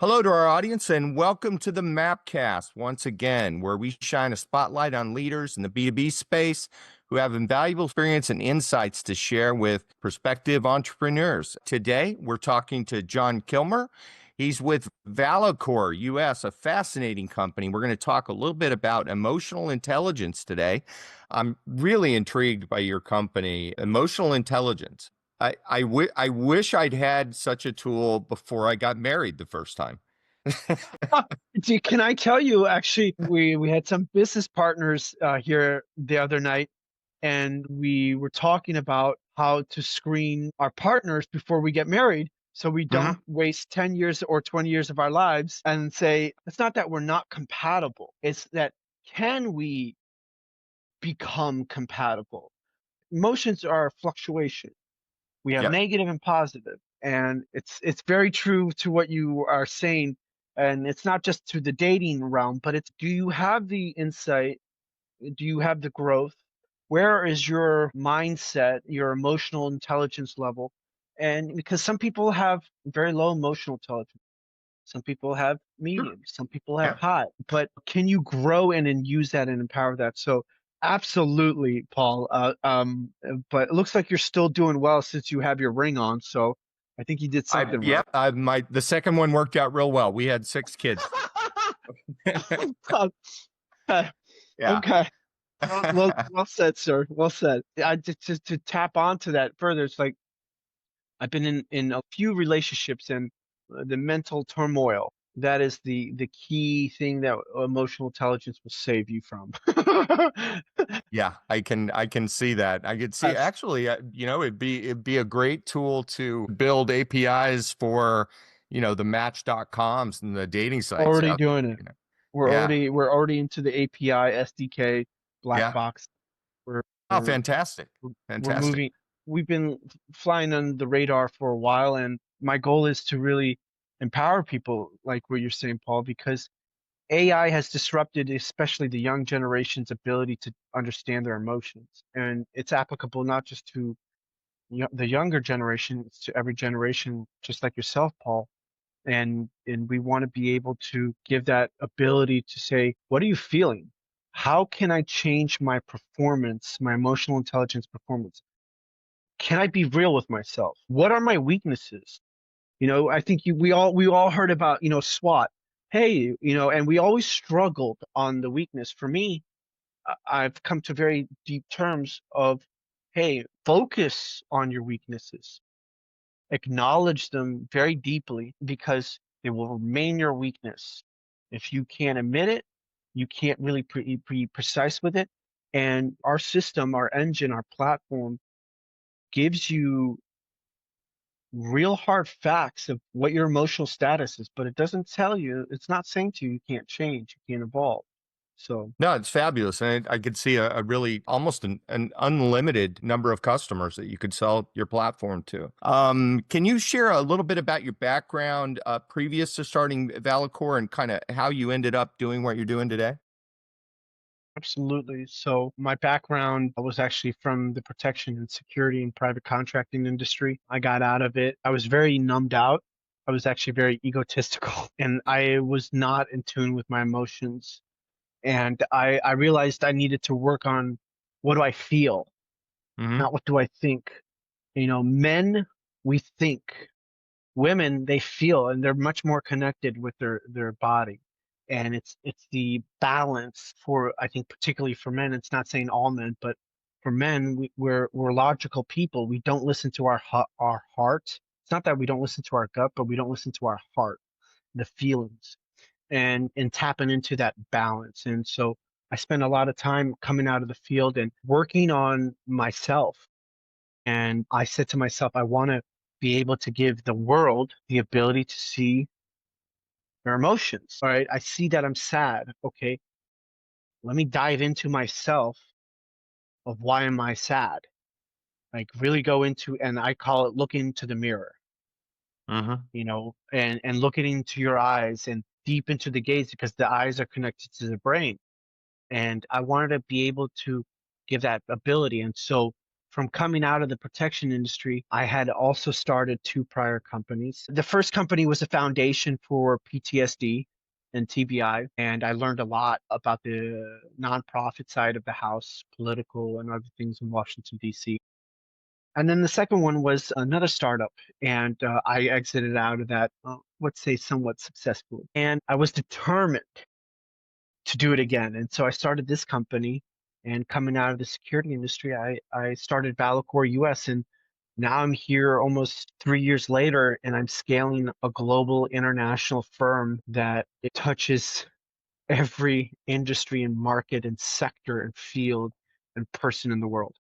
Hello to our audience and welcome to the MAPcast once again, where we shine a spotlight on leaders in the B2B space who have invaluable experience and insights to share with prospective entrepreneurs. Today, we're talking to John Kilmer. He's with Valicor US, a fascinating company. We're going to talk a little bit about emotional intelligence today. I'm really intrigued by your company, emotional intelligence. I wish I'd had such a tool before I got married the first time. Can I tell you, actually, we had some business partners here the other night, and we were talking about how to screen our partners before we get married so we don't Mhm. waste 10 years or 20 years of our lives and say, it's not that we're not compatible. It's that can we become compatible? Emotions are fluctuation. We have Yep. negative and positive, and it's very true to what you are saying. And it's not just to the dating realm, but it's, do you have the insight? Do you have the growth? Where is your mindset, your emotional intelligence level? And because some people have very low emotional intelligence, some people have Sure. medium, some people have Yeah. high, but can you grow and use that and empower that? So absolutely, Paul. But it looks like you're still doing well since you have your ring on. So I think you did I something yeah, right. the second one worked out real well. We had 6 kids. Okay. Yeah. Okay. Well said, sir. Well said. I to tap onto that further. It's like I've been in a few relationships, and the mental turmoil. That is the key thing that emotional intelligence will save you from. Yeah, I can see that. I could see Yes, actually, it'd be a great tool to build APIs for, the match.coms and the dating sites already out doing there, it. We're Yeah. already into the API, SDK, black Yeah. box. We're Oh, we're fantastic. we're Fantastic. moving. We've been flying on the radar for a while, and my goal is to really empower people, like what you're saying, Paul, because AI has disrupted, especially the young generation's ability to understand their emotions, and it's applicable not just to the younger generation, it's to every generation, just like yourself, Paul. And we want to be able to give that ability to say, what are you feeling? How can I change my performance, my emotional intelligence performance? Can I be real with myself? What are my weaknesses? I think we all heard about, SWOT. Hey, and we always struggled on the weakness. For me, I've come to very deep terms of, hey, focus on your weaknesses, acknowledge them very deeply because they will remain your weakness. If you can't admit it, you can't really be precise with it. And our system, our engine, our platform gives you real hard facts of what your emotional status is, but it doesn't tell you, it's not saying to you, you can't change, you can't evolve. So No, it's fabulous. And I could see a really almost an unlimited number of customers that you could sell your platform to. Can you share a little bit about your background previous to starting Valicor and kind of how you ended up doing what you're doing today? absolutely. So my background was actually from the protection and security and private contracting industry. I got out of it. I was very numbed out. I was actually very egotistical and I was not in tune with my emotions. And I realized I needed to work on, what do I feel, Hmm. not what do I think. Men, we think. Women, they feel, and they're much more connected with their body. And it's the balance, for I think particularly for men. It's not saying all men, but for men, we're logical people. We don't listen to our heart. It's not that we don't listen to our gut, but we don't listen to our heart, the feelings, and tapping into that balance. And so I spend a lot of time coming out of the field and working on myself. And I said to myself, I want to be able to give the world the ability to see their emotions. All right. I see that I'm sad. Okay. Let me dive into myself of why am I sad? Like really go into, and I call it looking into the mirror, Hmm. and looking into your eyes and deep into the gaze, because the eyes are connected to the brain. And I wanted to be able to give that ability. And so from coming out of the protection industry, I had also started two prior companies. The first company was a foundation for PTSD and TBI, and I learned a lot about the nonprofit side of the house, political and other things in Washington, D.C. And then the second one was another startup, and I exited out of that, let's say, somewhat successfully. And I was determined to do it again. And so I started this company, and coming out of the security industry, I started Valicor US, and now I'm here almost 3 years later, and I'm scaling a global international firm that it touches every industry and market and sector and field and person in the world.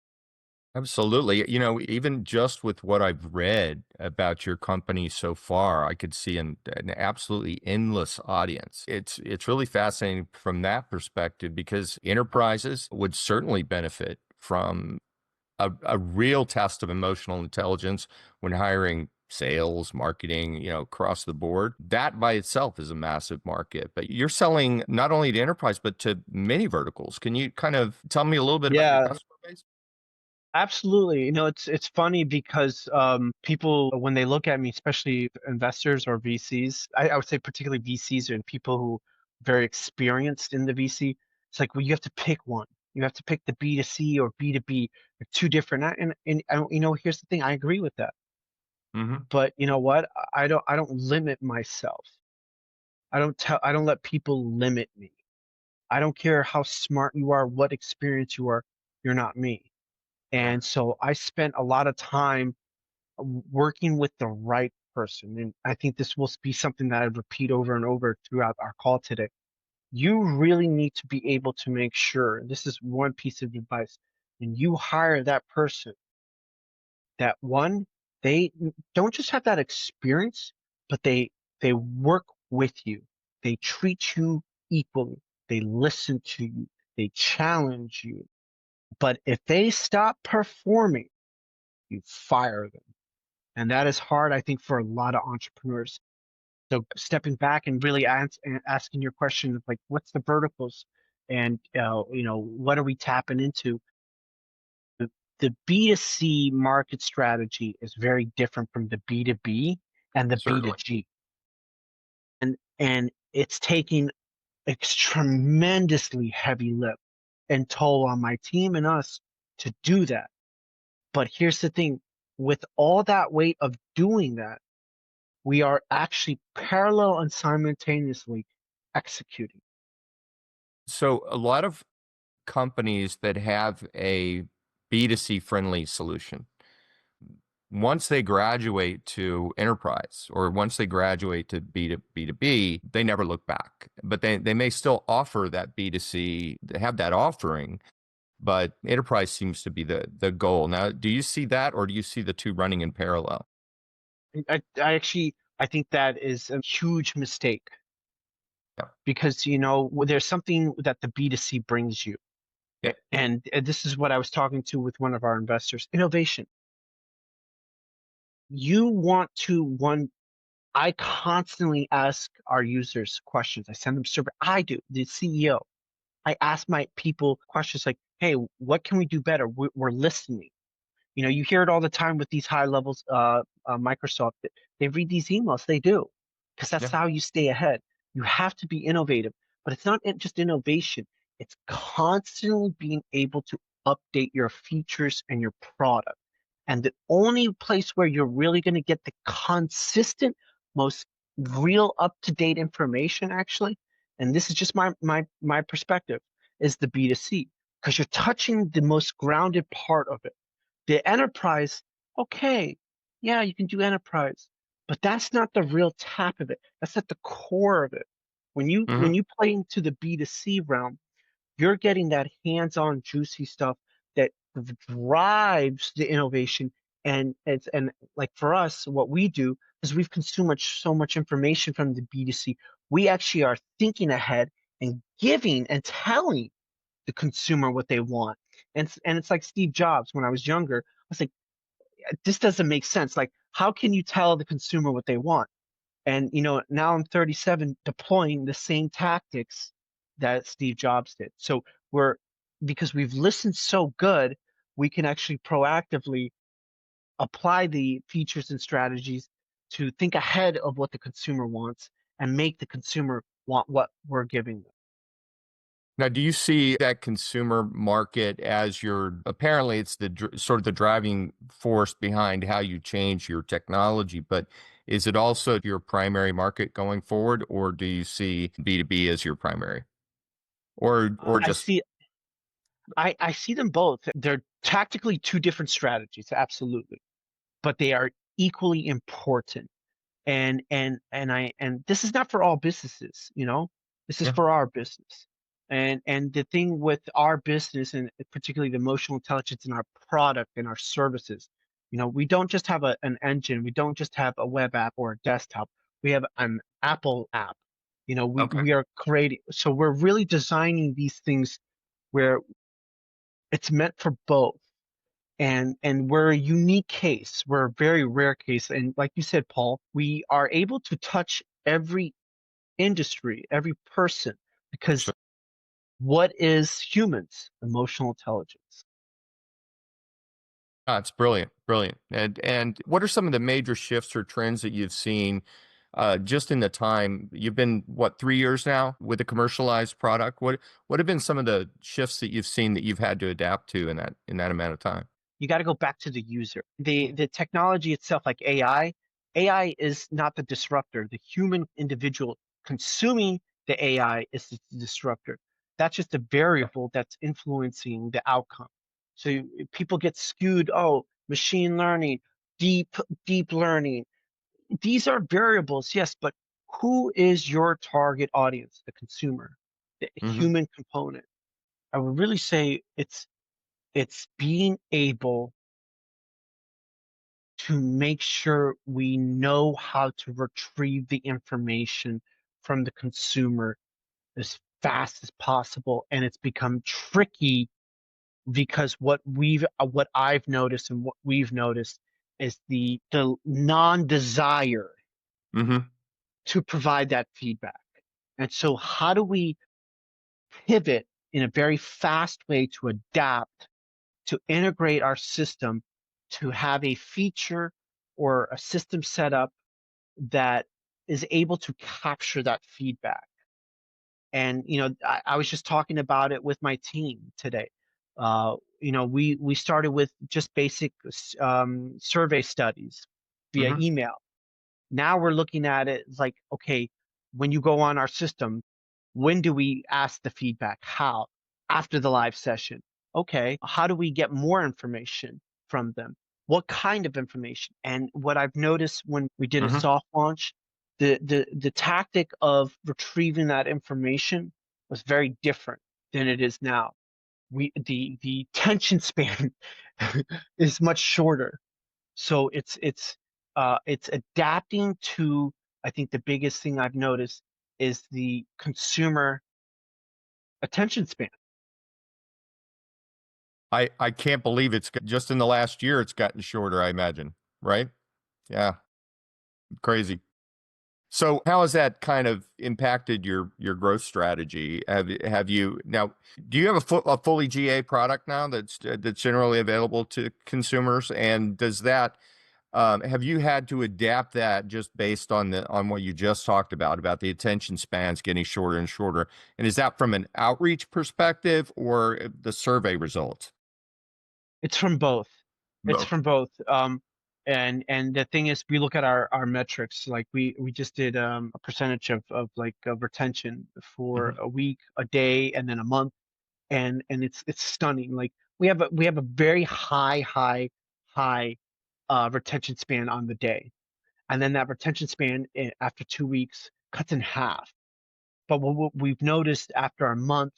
Absolutely. You know, even just with what I've read about your company so far, I could see an absolutely endless audience. It's really fascinating from that perspective because enterprises would certainly benefit from a real test of emotional intelligence when hiring sales, marketing, you know, across the board. That by itself is a massive market. But you're selling not only to enterprise, but to many verticals. Can you kind of tell me a little bit about your Yeah, customer base? absolutely. It's funny because people, when they look at me, especially investors or VCs, I would say particularly VCs and people who are very experienced in the VC, it's like, well, you have to pick one. You have to pick the B2C or B2B. They're two different. Here's the thing. I agree with that. Hmm. But you know what? I don't limit myself. I don't let people limit me. I don't care how smart you are, what experience you are. You're not me. And so I spent a lot of time working with the right person. And I think this will be something that I repeat over and over throughout our call today. You really need to be able to make sure, and this is one piece of advice, when you hire that person, that one, they don't just have that experience, but they work with you. They treat you equally. They listen to you. They challenge you. But if they stop performing, you fire them. And that is hard, I think, for a lot of entrepreneurs. So stepping back and really asking your question of like, what's the verticals, and what are we tapping into? The, the B2C market strategy is very different from the B2B and the Certainly. B2G, and it's taking a tremendously heavy lift and toll on my team and us to do that. But here's the thing: with all that weight of doing that, we are actually parallel and simultaneously executing. So a lot of companies that have a B2C friendly solution, once they graduate to enterprise or once they graduate to B2B, they never look back. But they may still offer that B2C, they have that offering, but enterprise seems to be the goal. Now, do you see that or do you see the two running in parallel? I think that is a huge mistake Yeah. because there's something that the B2C brings you. Yeah. And this is what I was talking to with one of our investors: innovation. You want to one I constantly ask our users questions. I send them survey. I do, the CEO. I ask my people questions like, hey, what can we do better? We're listening. You hear it all the time with these high levels, Microsoft. They read these emails. They do, because that's Yeah. how you stay ahead. You have to be innovative, but it's not just innovation. It's constantly being able to update your features and your product. And the only place where you're really going to get the consistent, most real up-to-date information, actually, and this is just my perspective, is the B2C, because you're touching the most grounded part of it. The enterprise, okay, yeah, you can do enterprise, but that's not the real tap of it. That's at the core of it. When you Hmm. when you play into the B2C realm, you're getting that hands-on juicy stuff that drives the innovation. And like for us, what we do is we've consumed so much information from the B2C. We actually are thinking ahead and giving and telling the consumer what they want. And it's like Steve Jobs when I was younger. I was like, this doesn't make sense. Like, how can you tell the consumer what they want? And now I'm 37, deploying the same tactics that Steve Jobs did. So we're because we've listened so good, we can actually proactively apply the features and strategies to think ahead of what the consumer wants and make the consumer want what we're giving them. Now, do you see that consumer market as apparently it's sort of the driving force behind how you change your technology, but is it also your primary market going forward, or do you see B2B as your primary? Or I just see I see them both. They're tactically two different strategies, absolutely, but they are equally important. And this is not for all businesses, you know. This is yeah, for our business. And the thing with our business, and particularly the emotional intelligence in our product and our services, you know, we don't just have an engine, we don't just have a web app or a desktop, we have an Apple app. You know, okay. we are creating, so we're really designing these things where it's meant for both. And we're a unique case. We're a very rare case. And like you said, Paul, we are able to touch every industry, every person, because Sure. what is humans? Emotional intelligence. It's brilliant, brilliant. And what are some of the major shifts or trends that you've seen just in the time you've been, what, 3 years now with a commercialized product? What have been some of the shifts that you've seen that you've had to adapt to in that amount of time? You got to go back to the user. The technology itself, like AI is not the disruptor. The human individual consuming the AI is the disruptor. That's just a variable that's influencing the outcome. So people get skewed. Oh, machine learning, deep deep learning. These are variables, yes, but who is your target audience? The consumer, the Hmm. human component. I would really say it's being able to make sure we know how to retrieve the information from the consumer as fast as possible. And it's become tricky because what I've noticed and what we've noticed is the non-desire Hmm. to provide that feedback. And so how do we pivot in a very fast way to adapt, to integrate our system, to have a feature or a system set up that is able to capture that feedback? And you know, I was just talking about it with my team today. You know, we started with just basic survey studies via Hmm. email. Now we're looking at it like, okay, when you go on our system, when do we ask the feedback? How? After the live session. Okay, how do we get more information from them? What kind of information? And what I've noticed when we did a Hmm. soft launch, the tactic of retrieving that information was very different than it is now. The attention span is much shorter, so it's adapting to, I think the biggest thing I've noticed is the consumer attention span. I can't believe just in the last year it's gotten shorter, I imagine, right? Yeah, crazy. So how has that kind of impacted your growth strategy? Have you now? Do you have a fully GA product now that's generally available to consumers? And does that have you had to adapt that just based on what you just talked about the attention spans getting shorter and shorter? And is that from an outreach perspective or the survey results? It's from both. It's Both. from both. And the thing is, we look at our metrics. Like we just did a percentage of like retention for Hmm. a week, a day, and then a month, and it's stunning. Like we have a very high retention span on the day, and then that retention span after 2 weeks cuts in half. But what we've noticed after a month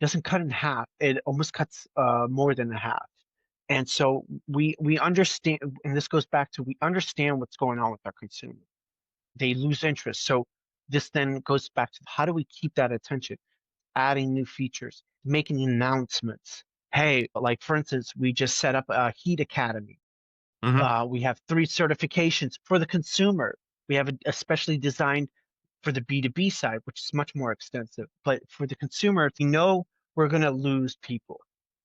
doesn't cut in half. It almost cuts more than a half. And so we understand, and this goes back to, we understand what's going on with our consumer. They lose interest. So this then goes back to, how do we keep that attention? Adding new features, making announcements. Hey, like for instance, we just set up a Heat Academy. Hmm. We have 3 certifications for the consumer. We have a specially designed for the B2B side, which is much more extensive. But for the consumer, we know we're going to lose people.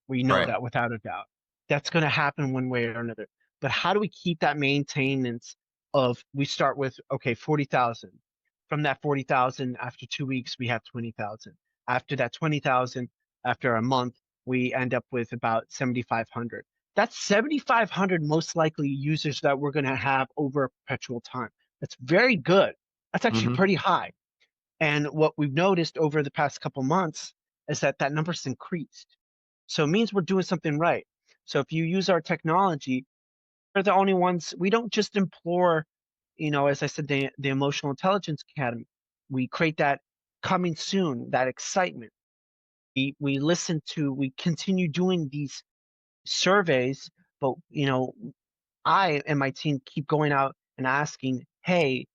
We know Right. that without a doubt. That's going to happen one way or another. But how do we keep that maintenance of, we start with, okay, 40,000. From that 40,000, after 2 weeks, we have 20,000. After that 20,000, after a month, we end up with about 7,500. That's 7,500 most likely users that we're going to have over a perpetual time. That's very good. That's actually Hmm. pretty high. And what we've noticed over the past couple months is that that number's increased. So it means we're doing something right. So if you use our technology, we're the only ones, we don't just implore, as I said, the Emotional Intelligence Academy. We create that coming soon, that excitement. We continue doing these surveys, but I and my team keep going out and asking, hey,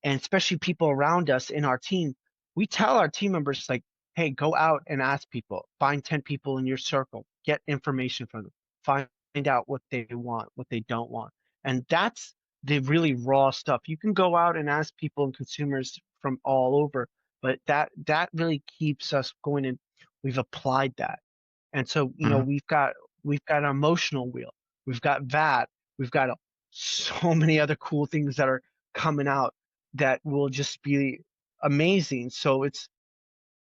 and especially people around us in our team, we tell our team members like, hey, go out and ask people, find 10 people in your circle, get information from them, find out what they want, what they don't want. And that's the really raw stuff. You can go out and ask people and consumers from all over, but that really keeps us going, and we've applied that. And so, Hmm. we've got an emotional wheel, we've got VAT, we've got so many other cool things that are coming out that will just be amazing. So it's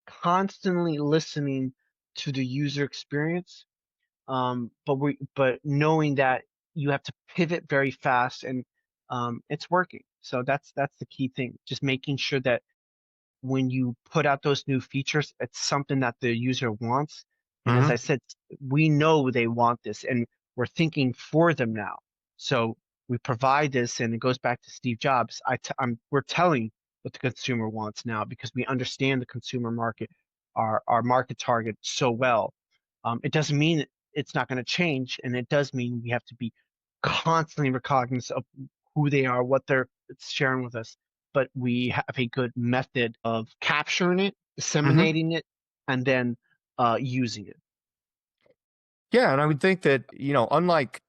constantly listening to the user experience, but knowing that you have to pivot very fast, and it's working. So that's the key thing. Just making sure that when you put out those new features, it's something that the user wants. And as I Hmm. said, we know they want this, and we're thinking for them now. So we provide this, and it goes back to Steve Jobs. We're telling what the consumer wants now because we understand the consumer market, our market target so well. It doesn't mean it's not going to change, and it does mean we have to be constantly recognizant of who they are, what they're sharing with us, but we have a good method of capturing it, Hmm. disseminating it, and then using it. Yeah, and I would think that, unlike,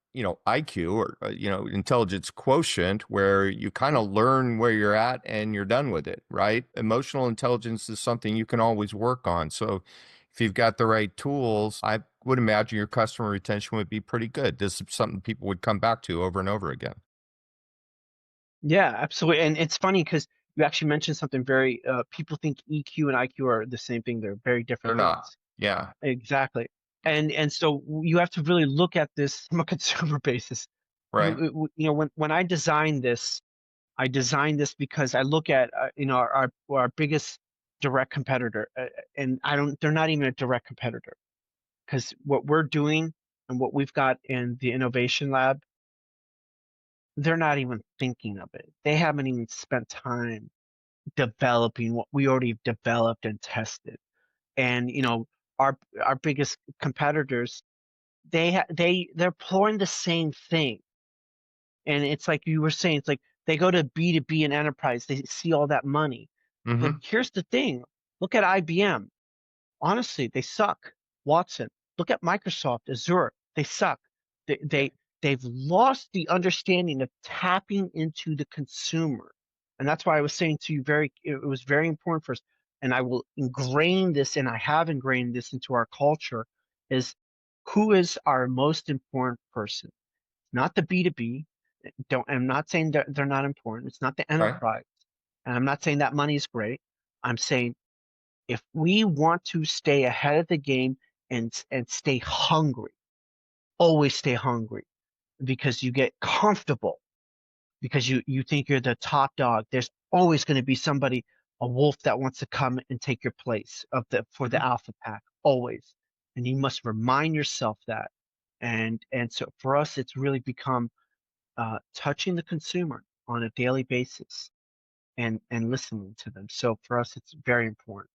IQ or, intelligence quotient, where you kind of learn where you're at and you're done with it, right? Emotional intelligence is something you can always work on. So if you've got the right tools, I would imagine your customer retention would be pretty good. This is something people would come back to over and over again. Yeah, absolutely. And it's funny because you actually mentioned something very, people think EQ and IQ are the same thing. They're very They're different not. things. Yeah. Exactly. And so you have to really look at this from a consumer basis. Right. When I designed this because I look at, our biggest direct competitor, and they're not even a direct competitor, because what we're doing and what we've got in the innovation lab, they're not even thinking of it. They haven't even spent time developing what we already developed and tested. And our biggest competitors, they're pouring the same thing. And it's like you were saying, it's like they go to B2B and enterprise, they see all that money. But Hmm. here's the thing. Look at IBM. Honestly, they suck. Watson, look at Microsoft, Azure, they suck. They, Yeah. they they've lost the understanding of tapping into the consumer. And that's why I was saying to you, it was very important for us. And I will ingrain this, and I have ingrained this into our culture, is who is our most important person? Not the B2B. I'm not saying that they're not important. It's not the Right. enterprise. And I'm not saying that money is great. I'm saying if we want to stay ahead of the game and stay hungry, always stay hungry, because you get comfortable, because you think you're the top dog. There's always going to be somebody, a wolf, that wants to come and take your place for the Mhm. alpha pack, always. And you must remind yourself that. And so for us, it's really become touching the consumer on a daily basis, and listening to them. So for us, it's very important.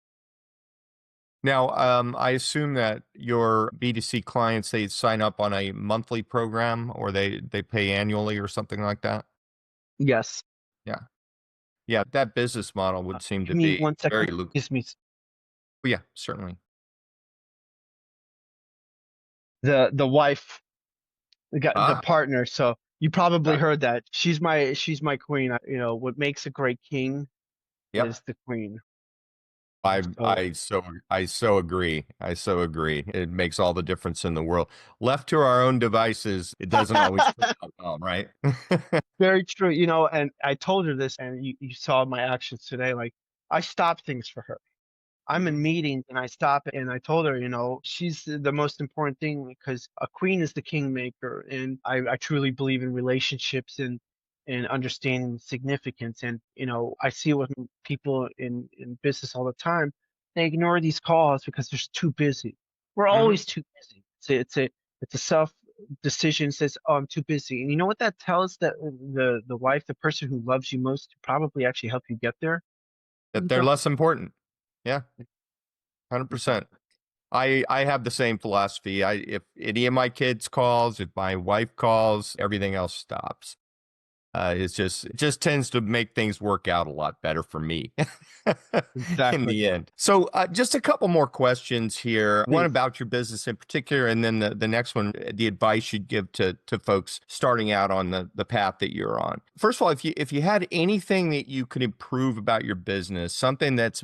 Now, I assume that your B2C clients, they sign up on a monthly program or they pay annually or something like that. Yes. Yeah. Yeah. That business model would seem Give to me be one very second. lucrative. Gives me Yeah, certainly. the wife, the Ah, partner. So you probably got it. heard that. She's my queen. What makes a great king Yep. is the queen. So I so agree. I so agree. It makes all the difference in the world. Left to our own devices, it doesn't always turn out well, right? very true, and I told her this, and you saw my actions today. Like, I stopped things for her. I'm Mhm. in meetings and I stop and I told her, she's the most important thing because a queen is the kingmaker. And I truly believe in relationships and understanding significance. And, I see it with people in business all the time. They ignore these calls because they're too busy. We're Mhm. always too busy. It's a self decision says, oh, I'm too busy. And you know what that tells the wife, the person who loves you most, to probably actually help you get there? That You they're don't. less important. Yeah, 100%. I have the same philosophy. If any of my kids calls, if my wife calls, everything else stops. It just tends to make things work out a lot better for me in Exactly. the end. So, just a couple more questions here. One Please. about your business in particular, and then the next one, the advice you'd give to folks starting out on the path that you're on. First of all, if you had anything that you could improve about your business, something that's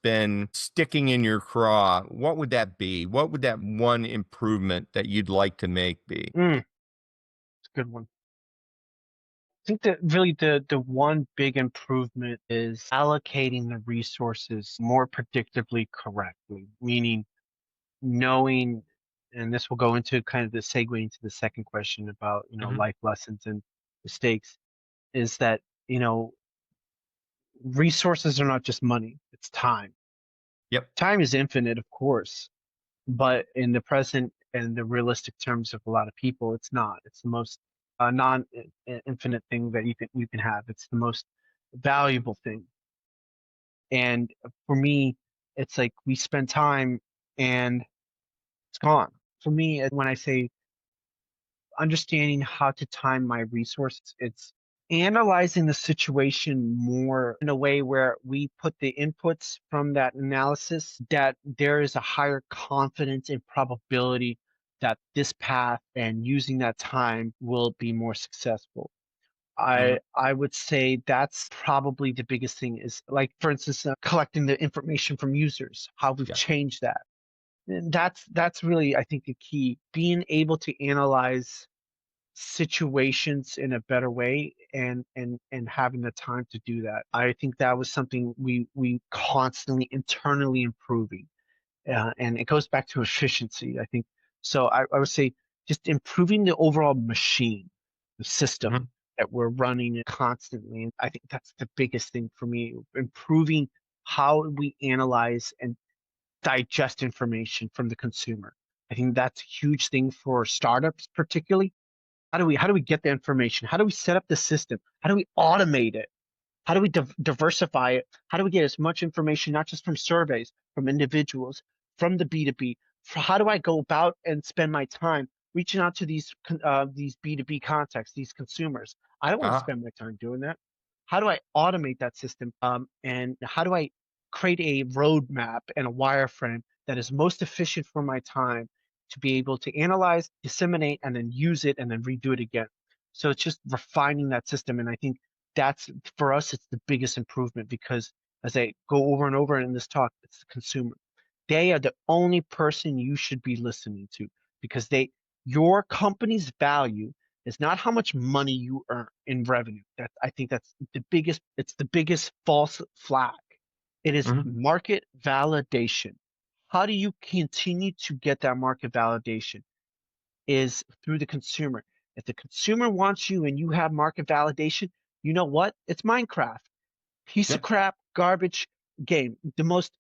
been sticking in your craw, what would that be? What would that one improvement that you'd like to make be? It's a good one. I think that really the one big improvement is allocating the resources more predictably correctly, meaning knowing, and this will go into kind of the segue into the second question about, Hmm. life lessons and mistakes, is that, resources are not just money, it's time. Yep. Time is infinite, of course, but in the present and the realistic terms of a lot of people, it's not. It's the most non-infinite thing that you can have. It's the most valuable thing. And for me, it's like we spend time and it's gone. For me, when I say understanding how to time my resources, it's analyzing the situation more in a way where we put the inputs from that analysis that there is a higher confidence and probability that this path and using that time will be more successful. Hmm. I would say that's probably the biggest thing is like, for instance, collecting the information from users, how we've Yeah. changed that. And that's really, I think, the key, being able to analyze situations in a better way and having the time to do that. I think that was something we constantly internally improving. And it goes back to efficiency, I think. So I would say just improving the overall machine, the system Hmm. that we're running constantly. And I think that's the biggest thing for me, improving how we analyze and digest information from the consumer. I think that's a huge thing for startups, particularly. How do we get the information? How do we set up the system? How do we automate it? How do we diversify it? How do we get as much information, not just from surveys, from individuals, from the B2B? How do I go about and spend my time reaching out to these B2B contacts, these consumers? I don't want to Uh-huh. spend my time doing that. How do I automate that system? And how do I create a roadmap and a wireframe that is most efficient for my time to be able to analyze, disseminate, and then use it and then redo it again? So it's just refining that system. And I think that's for us, it's the biggest improvement because as I go over and over in this talk, it's the consumer. They are the only person you should be listening to because your company's value is not how much money you earn in revenue. I think it's the biggest false flag. It is Hmm. market validation. How do you continue to get that market validation? Is through the consumer. If the consumer wants you and you have market validation, you know what? It's Minecraft. Piece of Yep. crap, garbage game. The most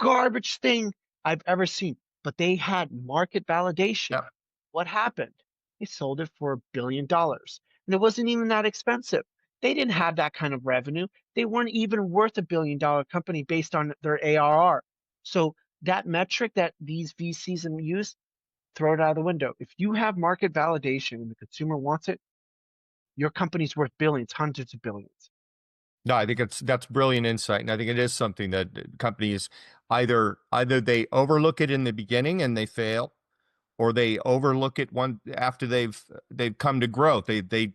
garbage thing I've ever seen. But they had market validation. Yep. What happened? They sold it for $1 billion. And it wasn't even that expensive. They didn't have that kind of revenue. They weren't even worth $1 billion company based on their ARR. So that metric that these VCs use, throw it out of the window. If you have market validation and the consumer wants it, your company's worth billions, hundreds of billions. No, I think that's brilliant insight, and I think it is something that companies either they overlook it in the beginning and they fail, or they overlook it one after they've come to growth. They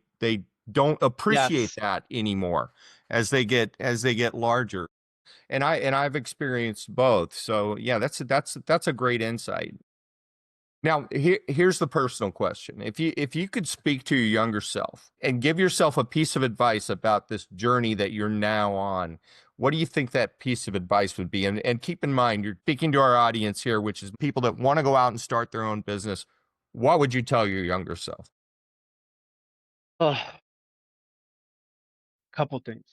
don't appreciate Yes. that anymore as they get larger. I've experienced both. So yeah, that's a great insight. Now, here's the personal question. If you could speak to your younger self and give yourself a piece of advice about this journey that you're now on, what do you think that piece of advice would be? And keep in mind, you're speaking to our audience here, which is people that want to go out and start their own business. What would you tell your younger self? A couple things.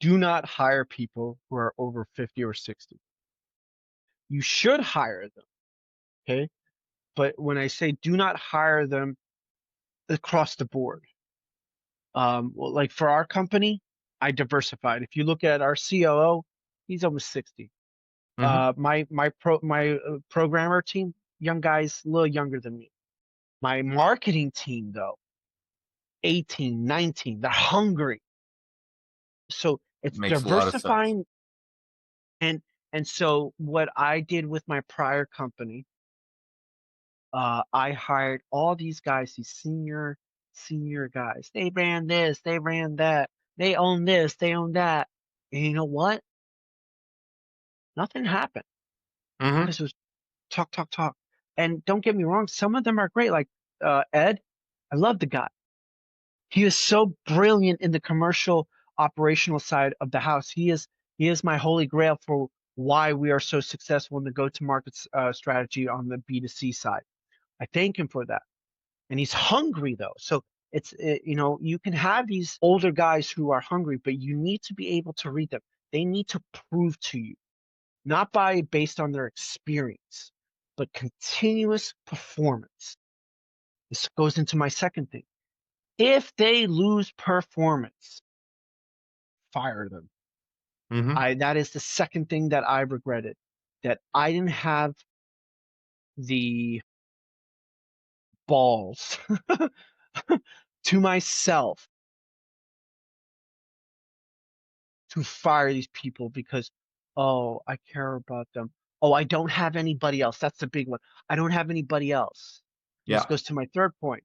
Do not hire people who are over 50 or 60. You should hire them, okay? But when I say do not hire them across the board, well, like for our company, I diversified. If you look at our COO, he's almost 60. Hmm. My programmer team, young guys, a little younger than me. My marketing team, though, 18, 19, they're hungry. So it's Makes a lot of sense. diversifying. And and so what I did with my prior company, I hired all these guys, these senior guys. They ran this, they ran that, they own this, they own that. And you know what? Nothing happened Hmm. because it was talk, talk, talk. And don't get me wrong, some of them are great. Like Ed, I love the guy. He is so brilliant in the commercial operational side of the house. He is my holy grail for why we are so successful in the go-to-market strategy on the B2C side. I thank him for that. And he's hungry though. So you can have these older guys who are hungry, but you need to be able to read them. They need to prove to you, not based on their experience, but continuous performance. This goes into my second thing. If they lose performance, fire them. Hmm. That is the second thing that I regretted, that I didn't have the balls to myself to fire these people because, oh, I care about them. Oh, I don't have anybody else. That's the big one. I don't have anybody else. And this Yeah. goes to my third point.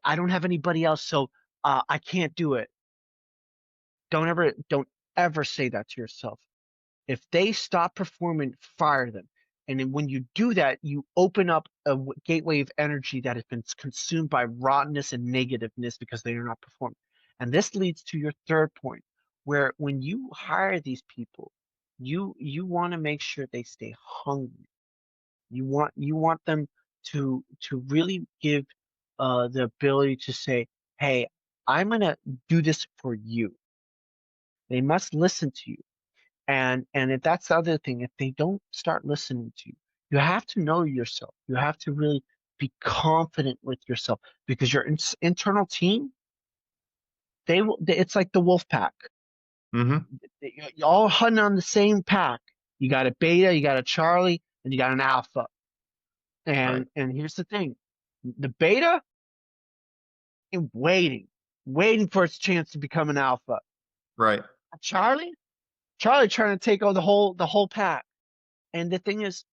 I don't have anybody else, so I can't do it. Don't ever say that to yourself. If they stop performing, fire them. And then when you do that, you open up a gateway of energy that has been consumed by rottenness and negativeness because they are not performing. And this leads to your third point, where when you hire these people, you want to make sure they stay hungry. You want them to really give the ability to say, "Hey, I'm gonna do this for you." They must listen to you. And if that's the other thing, if they don't start listening to you, you have to know yourself. You have to really be confident with yourself because your internal team, it's like the wolf pack. Hmm. You're all hunting on the same pack. You got a beta, you got a Charlie, and you got an alpha. Right. And here's the thing. The beta is waiting for its chance to become an alpha. Right. Charlie, Charlie trying to take over the whole pack. And the thing is,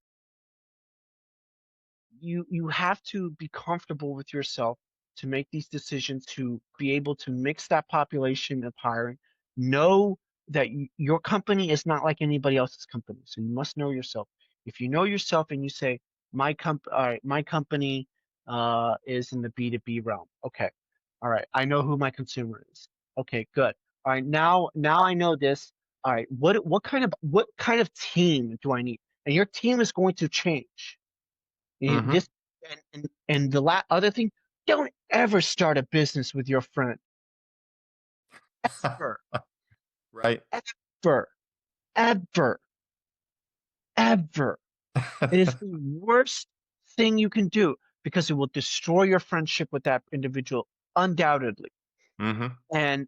you have to be comfortable with yourself to make these decisions, to be able to mix that population of hiring. Know that your company is not like anybody else's company, so you must know yourself. If you know yourself and you say all right, my company is in the B2B realm. Okay, all right, I know who my consumer is. Okay, good. All right, now I know this. All right, what kind of team do I need? And your team is going to change. Hmm. This and the other thing, don't ever start a business with your friend. Ever, Right. ever, ever, ever. It is the worst thing you can do because it will destroy your friendship with that individual, undoubtedly. Hmm. And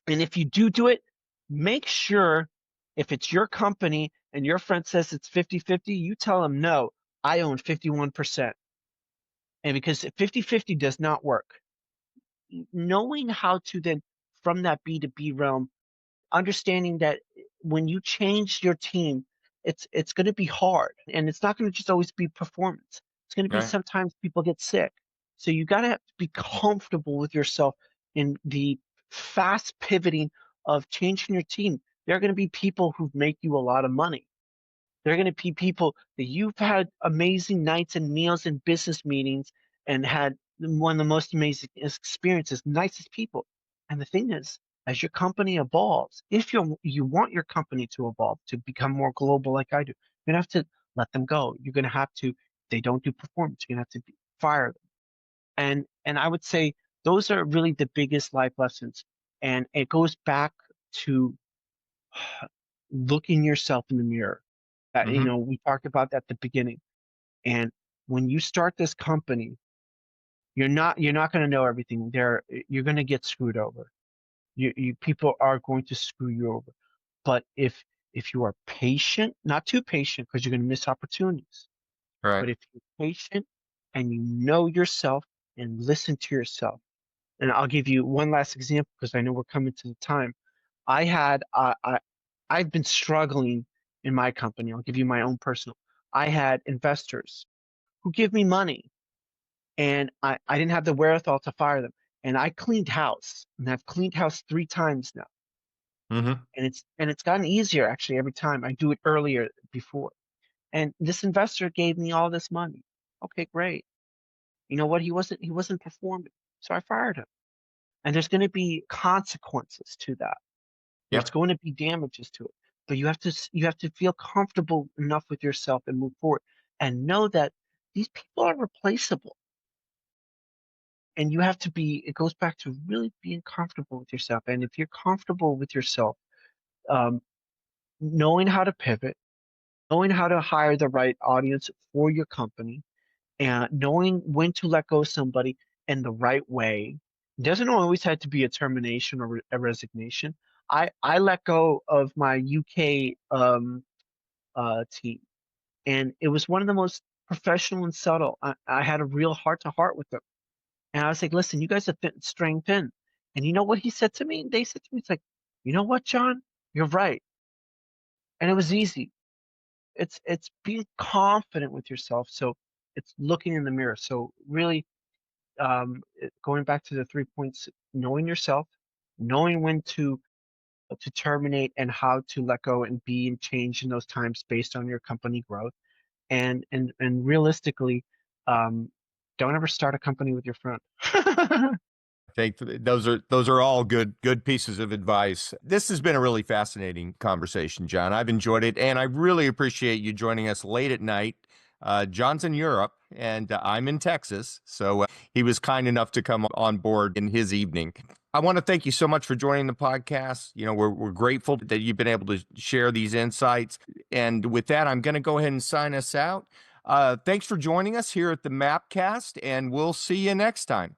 and if you do it, make sure if it's your company and your friend says it's 50-50, you tell them no, I own 51%. And because 50-50 does not work. Knowing how to then, from that B2B realm, understanding that when you change your team, it's going to be hard, and it's not going to just always be performance. It's going to be Right. sometimes people get sick. So you got to have to be comfortable with yourself in the fast pivoting of changing your team. There are going to be people who make you a lot of money. There are going to be people that you've had amazing nights and meals and business meetings and had one of the most amazing experiences, nicest people. And the thing is, as your company evolves, if you want your company to evolve, to become more global like I do, you're going to have to let them go. You're going to have to, they don't do performance, you're going to have to fire them. And I would say those are really the biggest life lessons. And it goes back to looking yourself in the mirror. Hmm. We talked about that at the beginning. And when you start this company, you're not going to know everything. You're going to get screwed over. You people are going to screw you over. But if you are patient, not too patient because you're going to miss opportunities, Right. but if you're patient and you know yourself and listen to yourself, and I'll give you one last example because I know we're coming to the time. I had I've been struggling in my company. I'll give you my own personal. I had investors who give me money and I didn't have the wherewithal to fire them. And I cleaned house and I've cleaned house 3 times now. Hmm. And it's gotten easier actually every time. I do it earlier before. And this investor gave me all this money. Okay, great. You know what? He wasn't performing. So I fired him. And there's going to be consequences to that. There's Yep. going to be damages to it, but you have to feel comfortable enough with yourself and move forward and know that these people are replaceable. And you have to be, it goes back to really being comfortable with yourself. And if you're comfortable with yourself, um, knowing how to pivot, knowing how to hire the right audience for your company, and knowing when to let go of somebody in the right way. It doesn't always have to be a termination or a resignation. I let go of my UK team, and it was one of the most professional and subtle. I had a real heart to heart with them, and I was like, "Listen, you guys are staying thin." And you know what he said to me? They said to me, "It's like, you know what, John, you're right," and it was easy. It's being confident with yourself. So it's looking in the mirror. So really going back to the 3 points, knowing yourself, knowing when to terminate and how to let go and be and change in those times based on your company growth, and realistically, um, don't ever start a company with your friend. I think those are all good pieces of advice. This has been a really fascinating conversation, John. I've enjoyed it, and I really appreciate you joining us late at night. John's in Europe, and I'm in Texas, so he was kind enough to come on board in his evening. I want to thank you so much for joining the podcast. We're grateful that you've been able to share these insights. And with that, I'm going to go ahead and sign us out. Thanks for joining us here at the MAPcast, and we'll see you next time.